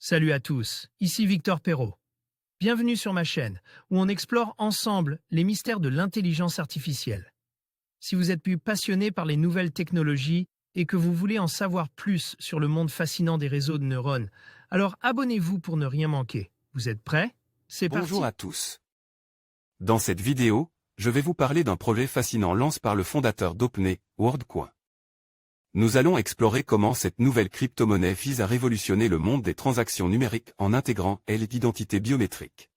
Salut à tous, ici Victor Perrault. Bienvenue sur ma chaîne, où on explore ensemble les mystères de l'intelligence artificielle. Si vous êtes plus passionné par les nouvelles technologies et que vous voulez en savoir plus sur le monde fascinant des réseaux de neurones, alors abonnez-vous pour ne rien manquer. Vous êtes prêts? C'est parti. Bonjour à tous. Dans cette vidéo, je vais vous parler d'un projet fascinant lancé par le fondateur d'OpenAI, WorldCoin. Nous allons explorer comment cette nouvelle crypto-monnaie vise à révolutionner le monde des transactions numériques en intégrant l'identité biométrique.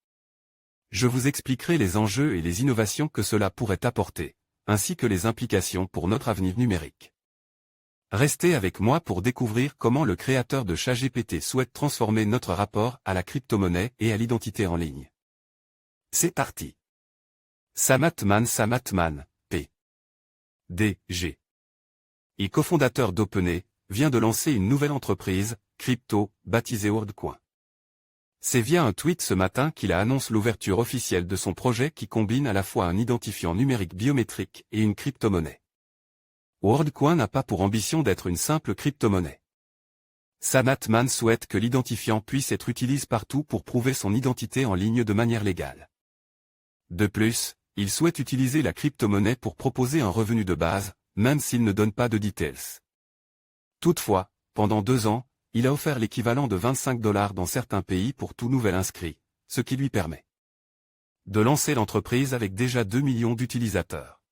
Je vous expliquerai les enjeux et les innovations que cela pourrait apporter, ainsi que les implications pour notre avenir numérique. Restez avec moi pour découvrir comment le créateur de ChatGPT souhaite transformer notre rapport à la crypto-monnaie et à l'identité en ligne. C'est parti. Sam Altman, P.D.G. et cofondateur d'OpenAI, vient de lancer une nouvelle entreprise, crypto, baptisée WorldCoin. C'est via un tweet ce matin qu'il a annoncé l'ouverture officielle de son projet qui combine à la fois un identifiant numérique biométrique et une crypto-monnaie. WorldCoin n'a pas pour ambition d'être une simple crypto-monnaie. Sam Altman souhaite que l'identifiant puisse être utilisé partout pour prouver son identité en ligne de manière légale. De plus, il souhaite utiliser la crypto-monnaie pour proposer un revenu de base, même s'il ne donne pas de details. Toutefois, pendant 2 ans, il a offert l'équivalent de $25 dans certains pays pour tout nouvel inscrit, ce qui lui permet de lancer l'entreprise avec déjà 2 millions d'utilisateurs.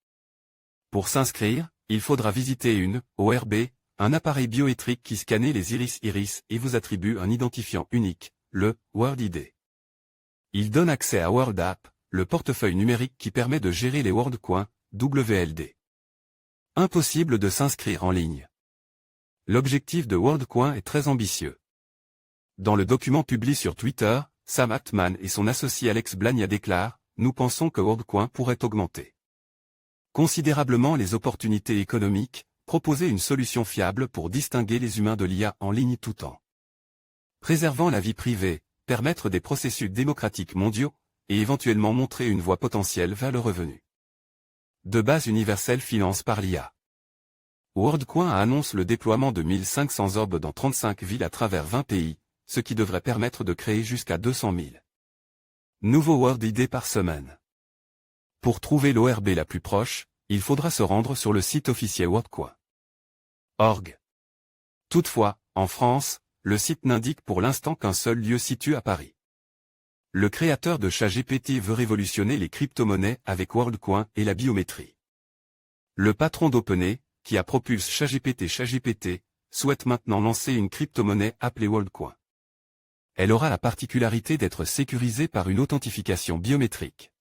Pour s'inscrire, il faudra visiter une ORB, un appareil biométrique qui scanne les iris et vous attribue un identifiant unique, le WorldID. Il donne accès à WorldApp, le portefeuille numérique qui permet de gérer les WorldCoins, WLD. Impossible de s'inscrire en ligne. L'objectif de WorldCoin est très ambitieux. Dans le document publié sur Twitter, Sam Altman et son associé Alex Blania déclarent « Nous pensons que WorldCoin pourrait augmenter considérablement les opportunités économiques, proposer une solution fiable pour distinguer les humains de l'IA en ligne tout en préservant la vie privée, permettre des processus démocratiques mondiaux, et éventuellement montrer une voie potentielle vers le revenu de base universelle finance par l'IA. WorldCoin annonce le déploiement de 1500 orbes dans 35 villes à travers 20 pays, ce qui devrait permettre de créer jusqu'à 200 000 nouveaux WorldID par semaine. Pour trouver l'ORB la plus proche, il faudra se rendre sur le site officiel WorldCoin.org. Toutefois, en France, le site n'indique pour l'instant qu'un seul lieu situé à Paris. Le créateur de ChatGPT veut révolutionner les crypto-monnaies avec WorldCoin et la biométrie. Le patron d'OpenAI, qui a propulsé ChatGPT, souhaite maintenant lancer une crypto-monnaie appelée WorldCoin. Elle aura la particularité d'être sécurisée par une authentification biométrique.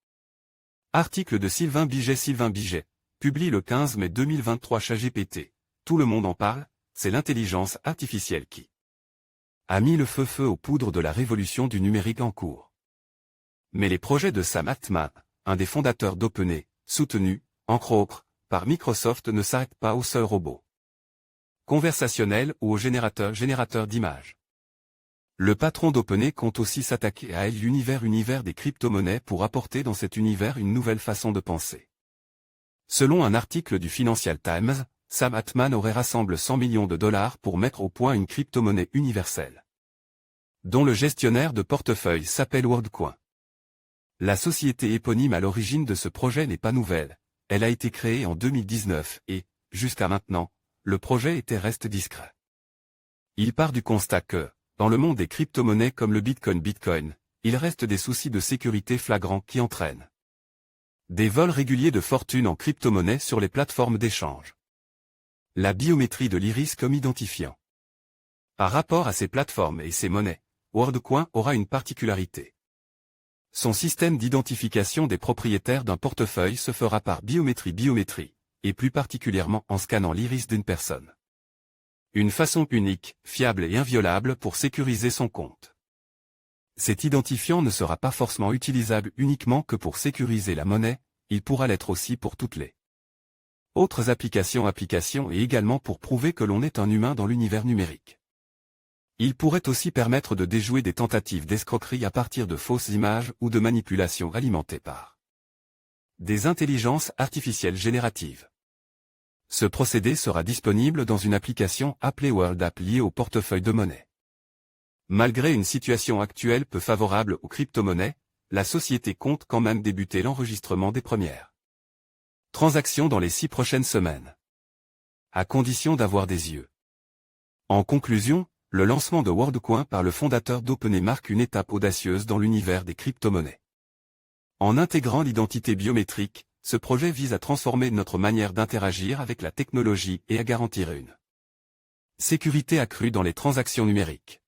Article de Sylvain Biget, publié le 15 mai 2023. ChatGPT, tout le monde en parle, c'est l'intelligence artificielle qui a mis le feu aux poudres de la révolution du numérique en cours. Mais les projets de Sam Altman, un des fondateurs d'OpenAI, soutenus, entre autres, par Microsoft ne s'arrêtent pas au seul robot conversationnel ou au générateur d'images. Le patron d'OpenAI compte aussi s'attaquer à l'univers des crypto-monnaies pour apporter dans cet univers une nouvelle façon de penser. Selon un article du Financial Times, Sam Altman aurait rassemblé $100 millions pour mettre au point une crypto-monnaie universelle, dont le gestionnaire de portefeuille s'appelle WorldCoin. La société éponyme à l'origine de ce projet n'est pas nouvelle, elle a été créée en 2019 et, jusqu'à maintenant, le projet reste discret. Il part du constat que, dans le monde des crypto-monnaies comme le Bitcoin, il reste des soucis de sécurité flagrants qui entraînent des vols réguliers de fortune en crypto-monnaie sur les plateformes d'échange. La biométrie de l'iris comme identifiant. Par rapport à ces plateformes et ces monnaies, WorldCoin aura une particularité. Son système d'identification des propriétaires d'un portefeuille se fera par biométrie, et plus particulièrement en scannant l'iris d'une personne. Une façon unique, fiable et inviolable pour sécuriser son compte. Cet identifiant ne sera pas forcément utilisable uniquement que pour sécuriser la monnaie, il pourra l'être aussi pour toutes les autres applications et également pour prouver que l'on est un humain dans l'univers numérique. Il pourrait aussi permettre de déjouer des tentatives d'escroquerie à partir de fausses images ou de manipulations alimentées par des intelligences artificielles génératives. Ce procédé sera disponible dans une application appelée WorldApp liée au portefeuille de monnaie. Malgré une situation actuelle peu favorable aux crypto-monnaies, la société compte quand même débuter l'enregistrement des premières transactions dans les 6 prochaines semaines. À condition d'avoir des yeux. En conclusion, le lancement de WorldCoin par le fondateur d'OpenAI marque une étape audacieuse dans l'univers des crypto-monnaies. En intégrant l'identité biométrique, ce projet vise à transformer notre manière d'interagir avec la technologie et à garantir une sécurité accrue dans les transactions numériques.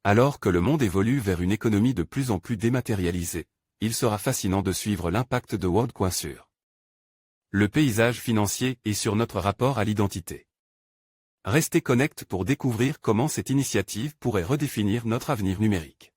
Alors que le monde évolue vers une économie de plus en plus dématérialisée, il sera fascinant de suivre l'impact de WorldCoin sur le paysage financier et sur notre rapport à l'identité. Restez connectés pour découvrir comment cette initiative pourrait redéfinir notre avenir numérique.